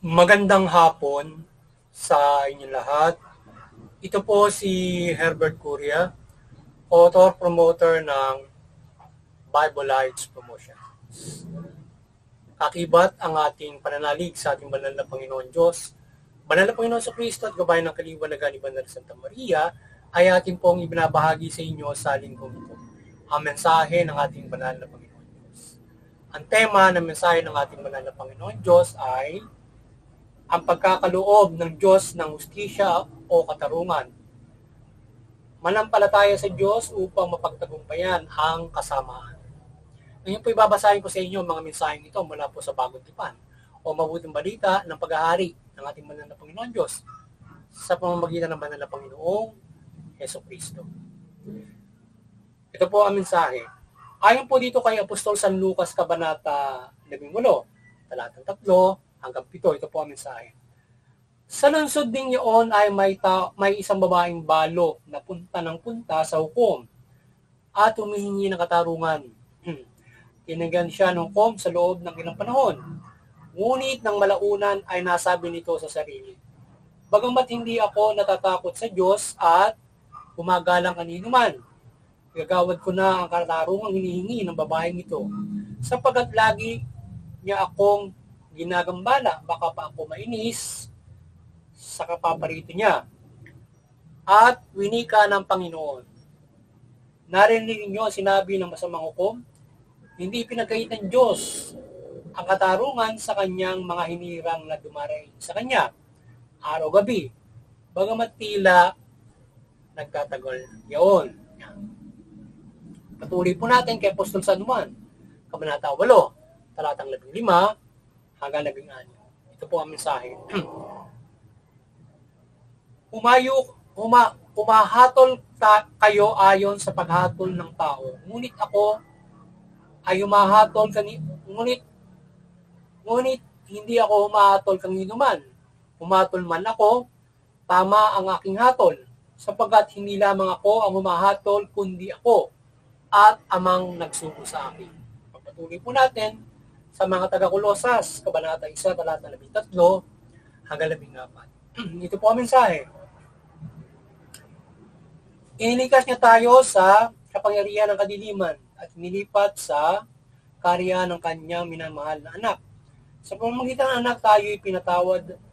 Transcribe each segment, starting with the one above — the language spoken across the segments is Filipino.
Magandang hapon sa inyong lahat. Ito po si Herbert Curia, author-promoter ng Bible Lights Promotion. Kakibat ang ating pananalig sa ating banal na Panginoon Diyos. Banal na Panginoon sa Kristo at gabayan ng kaliwanagan ni Banal Santa Maria ay ating pong ibinabahagi sa inyo sa linggong ito. Ang mensahe ng ating banal na Panginoon Diyos. Ang tema ng mensahe ng ating banal na Panginoon Diyos ay ang pagkakaloob ng Diyos ng hustisya o katarungan. Manampalataya sa Diyos upang mapagtagumpayan ang kasamaan. Ngayon po ibabasahin ko sa inyo mga mensaheng ito mula po sa Bagong Tipan o Mabuting Balita ng Paghahari ng ating banal na Panginoon Diyos sa pamamagitan ng banal na Panginoong Jesucristo. Ito po ang mensahe. Ayon po dito kay Apostol San Lucas, Kabanata 18, talatang 3 hanggang 7. Ito po ang mensahe. Sa lungsod ding iyon ay may isang babaeng balo na punta ng punta sa hukom at humihingi ng katarungan. Tinanggan siya ng hukom sa loob ng ilang panahon. Ngunit nang malaunan ay nasabi nito sa sarili, bagamat hindi ako natatakot sa Diyos at gumagalang kanino man, gagawad ko na ang katarungang hinihingi ng babaeng ito, sapagkat lagi niya akong ginagambala, baka pa ako mainis sa kapaparito niya. At winika ng Panginoon, narinig niyo sinabi ng masamang hukom, hindi pinagkait ng Diyos ang katarungan sa kanyang mga hinirang na dumarating sa kanya araw-gabi, bagamat tila nagtatagal yaon. Patuloy po natin kay Apostol San Juan, Kabanata 8, talatang 15 hanggang 16. Ito po ang mensahe. Humahatol kayo ayon sa paghatol ng tao. Ngunit ako ay humahatol ngunit hindi ako humahatol kanino man. Humatol man ako, tama ang aking hatol, sapagkat hindi lamang ako ang humahatol, kundi ako at amang nagsugo sa akin. Pagpatuloy po natin sa mga taga-Kolosas, Kabanata 1, talata 13 hanggang 14. Ito po ang mensahe. Inilikas niya tayo sa kapangyarihan ng kadiliman at nilipat sa kaharian ng kanyang minamahal na anak. Sa pamamagitan ng anak,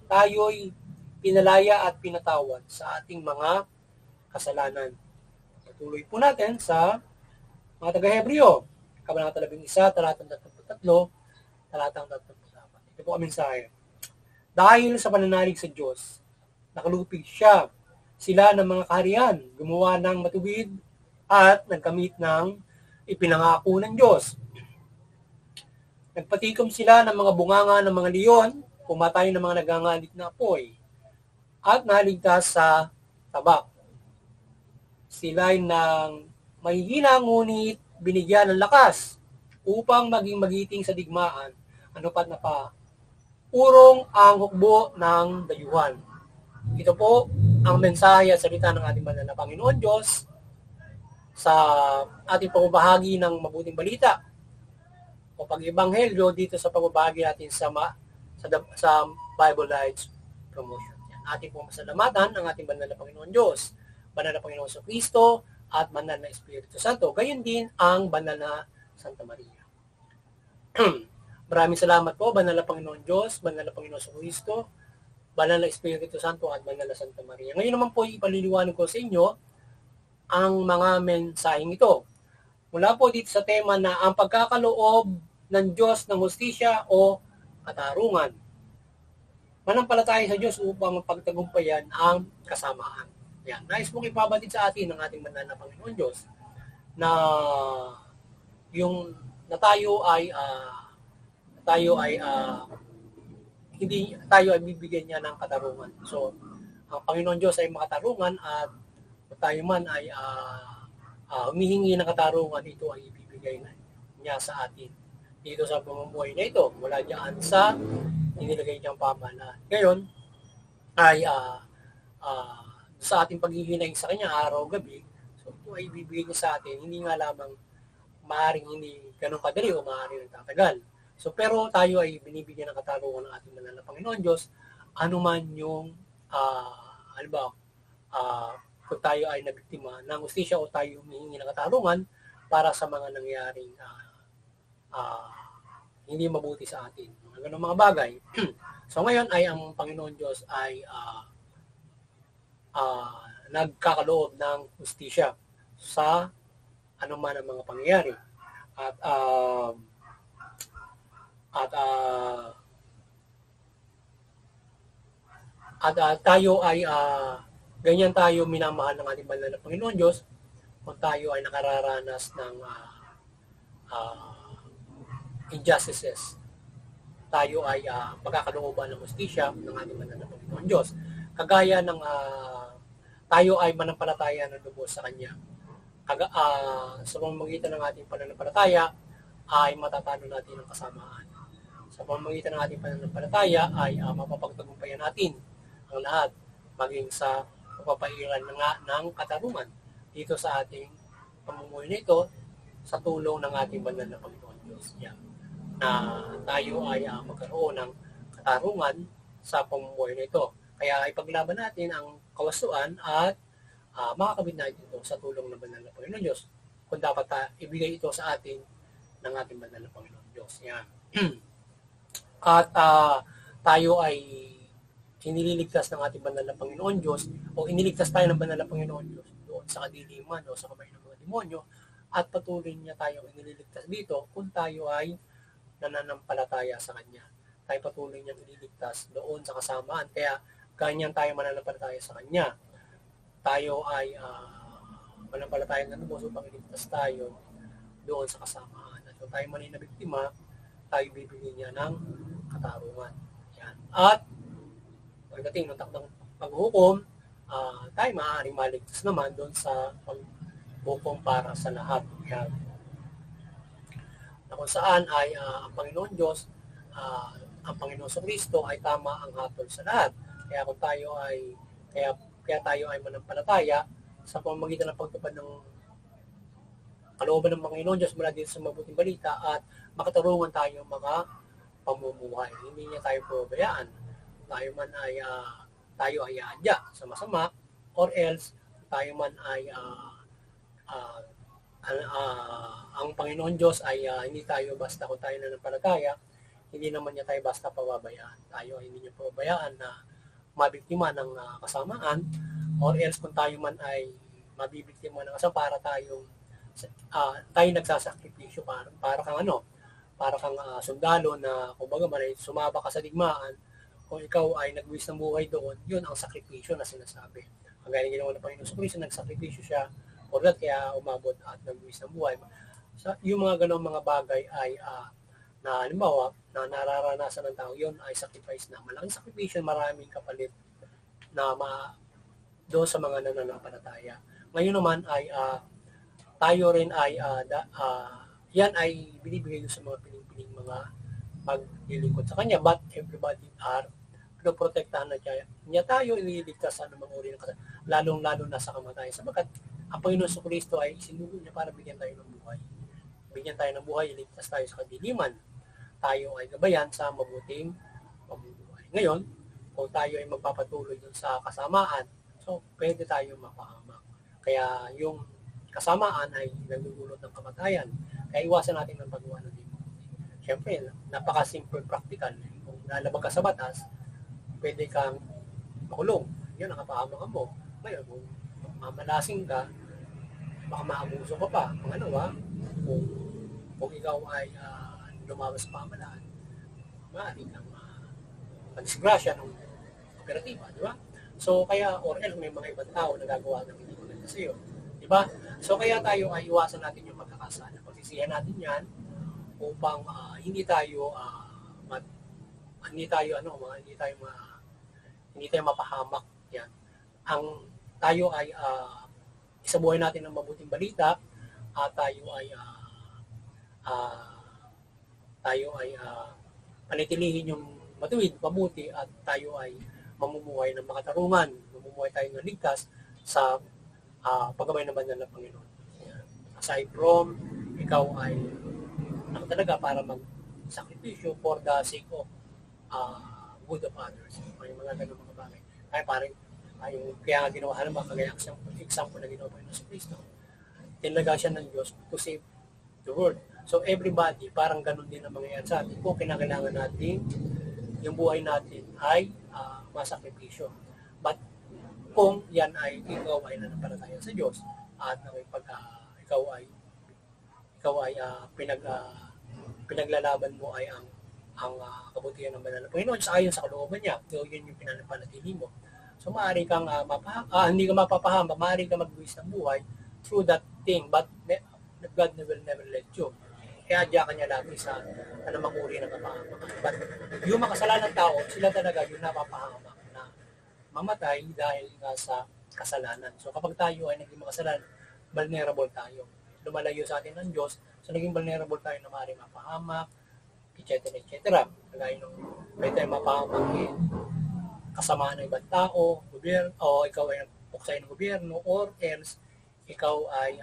tayo'y pinalaya at pinatawad sa ating mga kasalanan. Patuloy po natin sa mga taga-Hebreo, Kabanata 11, talatang 33, talatang 34. Ito po ang mensahe. Dahil sa pananalig sa Diyos, nakalupig sila ng mga kaharian, gumawa ng matuwid at nagkamit ng ipinangako ng Diyos. Nagpatikom sila ng mga bunganga ng mga leon, pumatay ng mga nagangalit na apoy, at naligtas sa tabak. Sila'y nang mahihina ngunit binigyan ng lakas upang maging magiting sa digmaan, ano pat na pa, urong ang hukbo ng dayuhan. Ito po ang mensahe at salita ng ating banal na Panginoon Diyos sa ating pagbabahagi ng Mabuting Balita o pag-ibanghelyo dito sa pagbabahagi natin sa Bible Lights Promotion. Ating pong masalamatan ang ating banal na Panginoon Diyos, banal na Panginoon sa Kristo, at banal na Espiritu Santo. Gayon din ang banal na Santa Maria. Maraming salamat po, banal na Panginoon Diyos, banal na Panginoon sa Kristo, banal na Espiritu Santo, at banal na Santa Maria. Ngayon naman po ipaliliwanag ko sa inyo ang mga mensaheng ito. Mula po dito sa tema na ang pagkakaloob ng Diyos ng hustisya o katarungan. Manampalataya sa Diyos upang mapagtagumpayan ang kasamaan. Yan. Nais pong ipabatid sa atin ng ating banal na Panginoon Diyos na hindi tayo ay bibigyan niya ng katarungan. So, ang Panginoon Diyos ay makatarungan at tayo man ay humihingi ng katarungan, ito ay ibibigay niya sa atin dito sa pamumuhay na ito mula diyan sa inilagay niyang pamahalaan. Ngayon ay sa ating paghihinay sa kanya araw-gabi, so ito ay ibibigay niya sa atin, hindi nga lamang maaaring hindi ganun kadali o maaaring nagtatagal. So pero tayo ay binibigyan ng katarungan ng ating banal na Panginoon Diyos, anuman yung halimbawa, kung tayo ay nabiktima ng hustisya o tayo humihingi ng katarungan para sa mga nangyaring hindi mabuti sa atin. Mga ganun mga bagay. So ngayon ay ang Panginoon Diyos ay nagkakaloob ng hustisya sa anuman ang mga pangyayari. At tayo ay ganyan tayo minamahal ng ating banal na Panginoon Diyos kung tayo ay nakararanas ng injustices. Tayo ay pagkakalooban ng hustisya ng ating banal na Panginoon Diyos. Kagaya ng tayo ay manampalataya ng lubos sa Kanya. Sa pamamagitan ng ating pananampalataya ay matatano natin ang kasamaan. Sa pamamagitan ng ating pananampalataya ay mapapagtagumpayan natin ang lahat, maging sa pagpapairan ng katarungan dito sa ating pamumuhay nito sa tulong ng ating banal na Panginoon Diyos. Yan. Na tayo ay magkaroon ng katarungan sa pamumuhay nito. Kaya ipaglaban natin ang kawastuan at makakabit natin ito sa tulong ng banal na Panginoon Diyos kung dapat ibigay ito sa atin ng ating banal na Panginoon Diyos. Yan. At tayo ay inililigtas ng ating banal na Panginoon Diyos o iniligtas tayo ng banal na Panginoon Diyos doon sa kadiliman o sa kamay ng mga demonyo at patuloy niya tayo inililigtas dito kung tayo ay nananampalataya sa Kanya. Tayo patuloy niyang iniligtas doon sa kasamaan. Kaya ganyan tayo mananampalataya sa Kanya. Tayo ay mananampalataya ng lubos upang iligtas tayo doon sa kasamaan. At kung tayo man ay nabiktima, tayo bibigyan niya ng katarungan. Yan. At pagdating ng takdang paghukom, tayo maaaring maligtas naman doon sa paghukom para sa lahat. Yan. Na kung saan ay ang Panginoon Diyos, ang Panginoon sa Kristo ay tama ang hatol sa lahat. Kaya kung tayo ay kaya tayo ay manampalataya sa pamamagitan ng pagtupad ng kalooban ng Panginoon Diyos mula dito sa mabuting balita at makatarungan tayo mga pamumuhay. Hindi niya tayo pabayaan. Tayo man ay tayo ay aadya sa masama or else tayo man ay ang Panginoon Diyos ay hindi tayo basta kung tayo nananampalataya, hindi naman niya tayo basta pababayaan. Tayo ay hindi niya pababayaan na mabiktima ng kasamaan or else kung tayo man ay mabibiktima ng kasamaan para tayo nagsasakripisyo para kang sundalo na kumbaga man ay sumaba ka sa digmaan, kung ikaw ay nagbuwis ng buhay doon, yun ang sakripisyo na sinasabi. Ang galing ginawa ng Panginoon sa Kristo, nagsakripisyo siya for that, kaya umabot at nagbuwis ng buhay. So, yung mga ganong mga bagay ay na halimbawa na nararanasan ng tao, yun ay sacrifice na malaking sakripisyo, maraming kapalit na doon sa mga nananampalataya. Ngayon naman ay tayo rin ay yan ay binibigay doon sa mga piling-piling mga maglilingkod sa Kanya, but everybody are pinoprotektahan na niya tayo, ililigtas sa anumang uri ng lalong-lalo na sa kamatayan. Sabagat ang Panginoon sa Kristo ay isinugo niya para bigyan tayo ng buhay. Bigyan tayo ng buhay, iligtas tayo sa kadiliman. Tayo ay gabayan sa mabuting pamumuhay. Ngayon, kung tayo ay magpapatuloy dun sa kasamaan, so pwede tayo mapahamak. Kaya yung kasamaan ay nagdudulot ng kamatayan. Kaya iwasan natin ng paggawa ng demon. Siyempre, napaka-simple practical. Kung lalabag ka sa batas, pwede kang makulong. Yan ang kapahamakan mo. Ngayon, kung mamalasing ka, baka maabuso ka pa. Kung ikaw ay lumawas sa pamalaan, maaari kang madisgrasya ng operatiba, di ba? So, kaya, or else, may mga ibang tao na gagawa ng hindi maganda sa iyo. Di ba? So, kaya tayo ay iwasan natin yung magkakasala. Pagsisihan natin yan upang hindi tayo mapahamak yan. Ang tayo ay isabuhay natin ng mabuting balita at tayo ay panitilihin yung matuwid, mabuti at tayo ay mamumuhay ng makatarungan, mamumuhay tayo ng ligtas sa paggabay ng banal na Panginoon. Aside from ikaw ay talaga para sakripisyo for the sake of good of others. May mga ganun mga bagay. Kaya parang kaya nga ginawa, alam mo, kagaya example na ginawa pa yun sa Kristo. Tinlaga siya ng Diyos to save the world. So everybody, parang ganun din ang mangyayari sa atin. Kung kinakailangan natin, yung buhay natin ay masakripisyo. But kung yan ay ikaw ay nanampalataya sa Diyos at ikaw ay pinaglalaban mo ay ang kabutihan ng banal na Panginoon ayon sa kalooban niya. So, yun yung pinanapanatili mo. So, maaari kang hindi ka mapapahama, maaari kang magbuwis ng buhay through that thing, but God will never let you. Kaya diya kanya lagi sa anumang uri ng kapahamakan. But yung makasalanan tao, sila talaga yung napapahamak na mamatay dahil nga sa kasalanan. So, kapag tayo ay naging makasalanan, vulnerable tayo. Lumalayo sa atin ng Diyos, so naging vulnerable tayo na maaari mapahamak, etc. Kagaya nung may tayo mapahamakin kasamaan ng ibang tao, gobyerno, o ikaw ay nagpuksay ng gobyerno, or else ikaw ay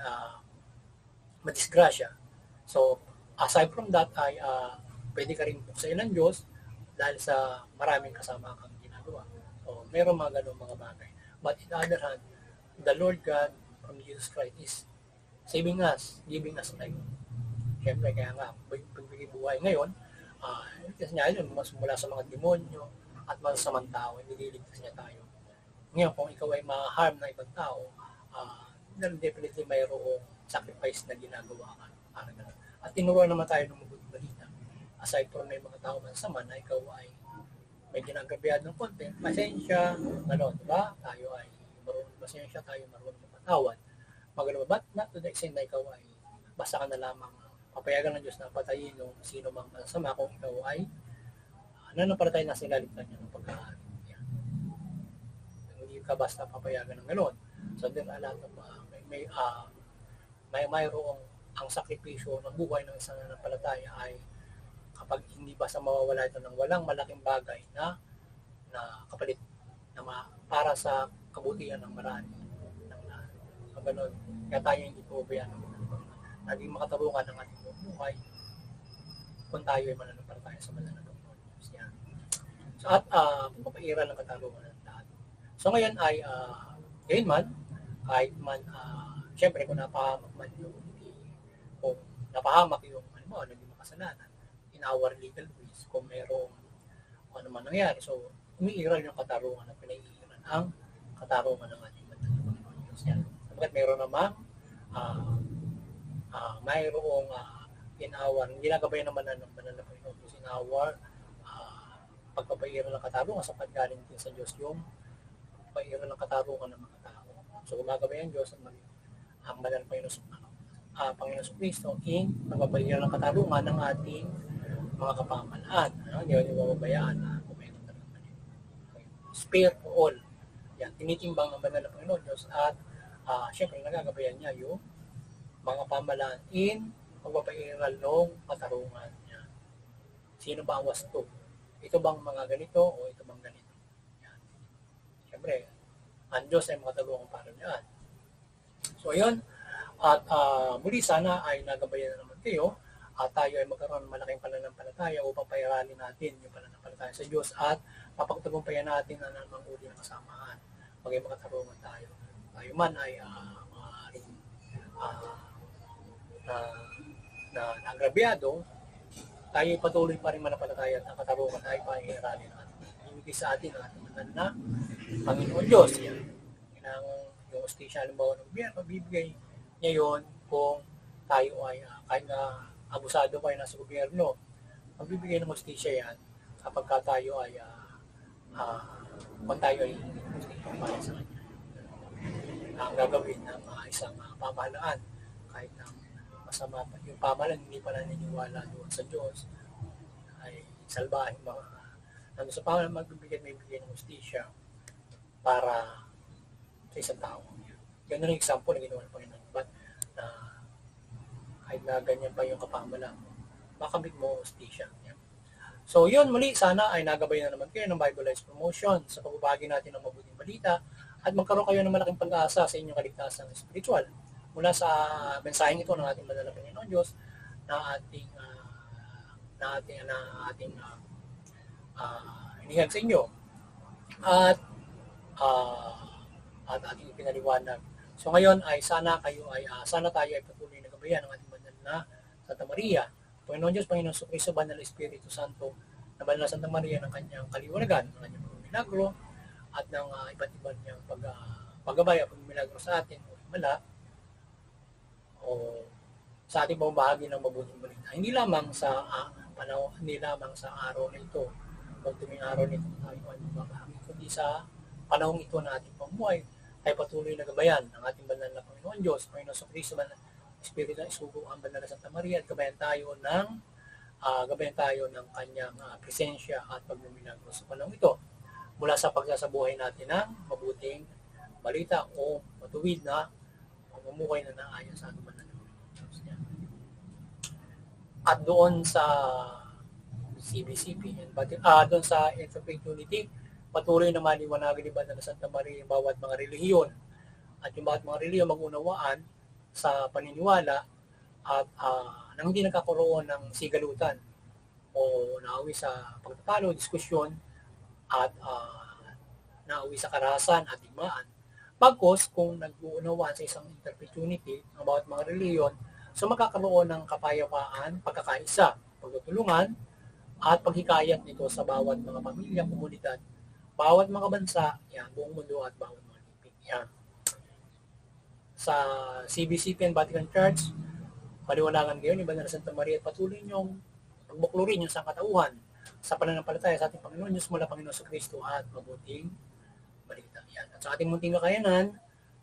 madisgrasya. So, aside from that, ay pwede ka rin puksay ng Diyos dahil sa maraming kasama kang ginagawa. So, meron mga ganun mga bagay. But in the other hand, the Lord God from Jesus Christ is saving us, giving us life. Siyempre, kaya nga, pagbigay buhay ngayon, kasi niya yun, mas mula sa mga demonyo at masasamang tao, nililigtas niya tayo. Ngayon, kung ikaw ay ma-harm na ibang tao, definitely mayroong sacrifice na ginagawa ka. At tinuruan naman tayo ng mabuting balita. Aside from may mga tao masama na ikaw ay may ginagabihan ng konti, pasensya, diba? Tayo ay marunong pasensya, tayo marunong patawad. Magano ba? Not to the extent na ikaw ay basta ka na lamang papayagan ng Diyos na patayin yung sino mang masama kung ikaw ay nanampalataya na sila ligtan niya ng pagkahari. Hindi ka basta papayagan ng gano'n. So there are a lot of mayroong ang sakripisyo ng buhay ng isang nanampalataya ay kapag hindi basta mawawala ito ng walang malaking bagay na kapalit na para sa kabutihan ng marami. Gano'n. Kaya tayo hindi po ba naging makatarungan ng ating buhay kung tayo ay mananampalataya sa banal na Panginoon. So at pagpapairal ng katarungan ng lahat. So ngayon ay ngayon man, kahit man syempre kung napahamak man yung kung napahamak yung naging makasalanan in our legal ways, kung mayroong ano man nangyari, so umiiral yung katarungan na pinaiiran ang katarungan ng ating banal na Panginoon Diyos. Sabagat mayroon namang mayroong in our, ginagabayan naman ng banal na Panginoon Diyos in our pagpapairal ng katarungan sa paggaling din sa Diyos yung pagpapairal ng katarungan ng mga tao. So gumagabayan Diyos ang banal na Panginoon Kristo in pagpapairal ng katarungan ng ating mga kapamalaan. Hindi natin mababayaan na kumento talaga mali. Spare for all. Yan, tinitimbang ng banal na Panginoon Diyos at syempre nagagabayan niya yung mga pamalaan in pagpapairal ng katarungan niya. Sino ba ang wasto? Ito bang mga ganito o ito bang ganito? Yan. Siyempre, ang Diyos ay makatarungan para niyan. So, yun. At muli sana ay nagabayan na naman kayo at tayo ay magkaroon ng malaking pananampalataya upang pairalin natin yung pananampalataya sa Diyos at mapagtagumpayan natin ang anumang uri ng kasamaan. Maging makatarungan tayo. Tayo man ay maaaring na agrabyado, tayo patuloy pa rin manampalataya at ang katarungan ay pairalin natin. Ibigay sa atin ang ating banal na Panginoon Diyos. Yan. Yung hostisya, halimbawa ng gobyerno, bibigay niya yun kung tayo ay kahit na abusado pa nasa gobyerno, magbibigay ng hostisya yan kapag tayo ay kung tayo ay hostisya para sa kanya. Ang gagawin ng isang pamahalaan kahit na masama pa yung pamahalaan, hindi pala naniniwala doon sa Diyos, ay salbahin mga sa pamahalaan magbibigay ng hostisya para sa isang tao. Ganun ang example na ginawa ng Panginoon. But kahit na ganyan pa yung kapamahalaan mo, makamit mo hostisya. So yun, muli sana ay nagabayan na naman kayo ng Bibleized Promotion sa pagbabahagi natin ng mabuting balita at magkaroon kayo ng malaking pag-asa sa inyong kaligtasan spiritual mula sa mensaheng ito ng ating banal na Panginoon Diyos na ating ating inihag sa inyo at ating ipinaliwanag. So ngayon ay sana tayo ay patuloy na gabayan ng ating banal na Santa Maria, Panginoon Diyos, Panginoon Jesucristo, Banal na Espiritu Santo, na banal na Santa Maria ng kanyang kaliwanagan, ng kanyang mga milagro, at ng iba't ibang niyang paggabay at pagmilagro sa atin o himala o sa ating pamabahagi ng mabuting balita. Hindi lamang sa araw na ito, o tuming araw nito tayo ay magbabahagi, kundi sa panahong ito na ating pamuhay, ay patuloy na gabayan ng ating banal na Panginoon Diyos, Panginoon Jesucristo, Banal na Espiritu na isugo ang banal na Santa Maria, at gabayan tayo ng kanyang presensya at pagmumilagro sa panahong ito, mula sa pagsasabuhay natin ng mabuting balita o matuwid na pamumuhay na naayon sa ating banal na Diyos niya. At doon sa CBCP, doon sa Interfaith Unity, patuloy na maliwanagan ni Banal na Santa Maria yung bawat mga relihiyon at yung bawat mga relihiyon mag-unawaan sa paniniwala at nang hindi nagkakaroon ng sigalutan o nauwi sa pagtatalo, diskusyon at nauwi sa karahasan at digmaan. Pagkos kung nag-uunawaan sa isang Interfaith Unity ang bawat mga relihiyon, so magkakaroon ng kapayapaan, pagkakaisa, pagtutulungan at paghikayat nito sa bawat mga pamilya, komunidad, bawat mga bansa, yan, buong mundo at bawat mga lipid. Yan. Sa CBCP and Vatican Church, paliwanagan ngayon ni Banal na Santa Maria at patuloy niyong pagbuklurin yung sangkatauhan sa pananampalataya sa ating Panginoon Diyos mula Panginoon Jesucristo at mabuting balita. Yan. At sa ating munting kakayanan,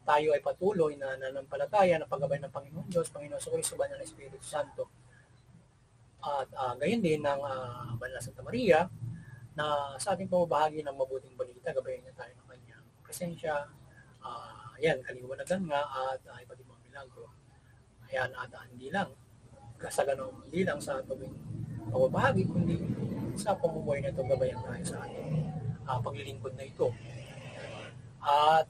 tayo ay patuloy na nanampalataya na paggabay ng Panginoon Diyos, Panginoon Jesucristo, Banal na Espiritu Santo. At gayon din ng Banal na Santa Maria na sa ating pamabahagi ng mabuting balita, gabayan niya tayo ng kanyang presensya, kaliwanagan nga at iba't ibang milagro. Ayan, at hindi lang sa tuwing pamabahagi, kundi sa pamumuhay na ito, gabayan tayo sa ating paglilingkod na ito. At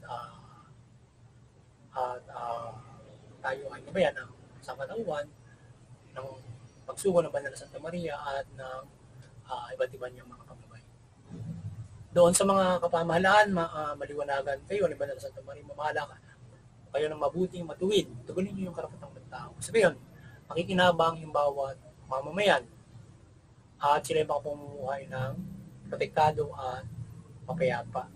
tayo ay gabayan ng sangkatauhan ng pagsugo ng Banal na Santa Maria at ng iba't ibang niyang mga paggabay. Doon sa mga kapamahalaan, maliwanagan kayo ni Banal na Santa Maria, mamahala kayo ng mabuting matuwid, tugunin niyo yung karapatang ng tao. Sabi yun, makikinabang yung bawat mamamayan at sila yung makapamumuhay ng protektado at mapayapa.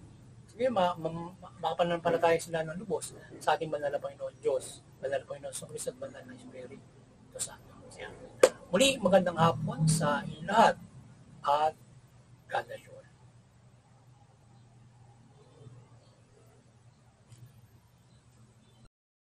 Sige, makapananampalataya sila ng lubos sa ating banal na Panginoon Diyos, banal na Panginoon Jesucristo at banal na Espiritu Santo. Muli, magandang hapon sa inyo lahat at God bless you.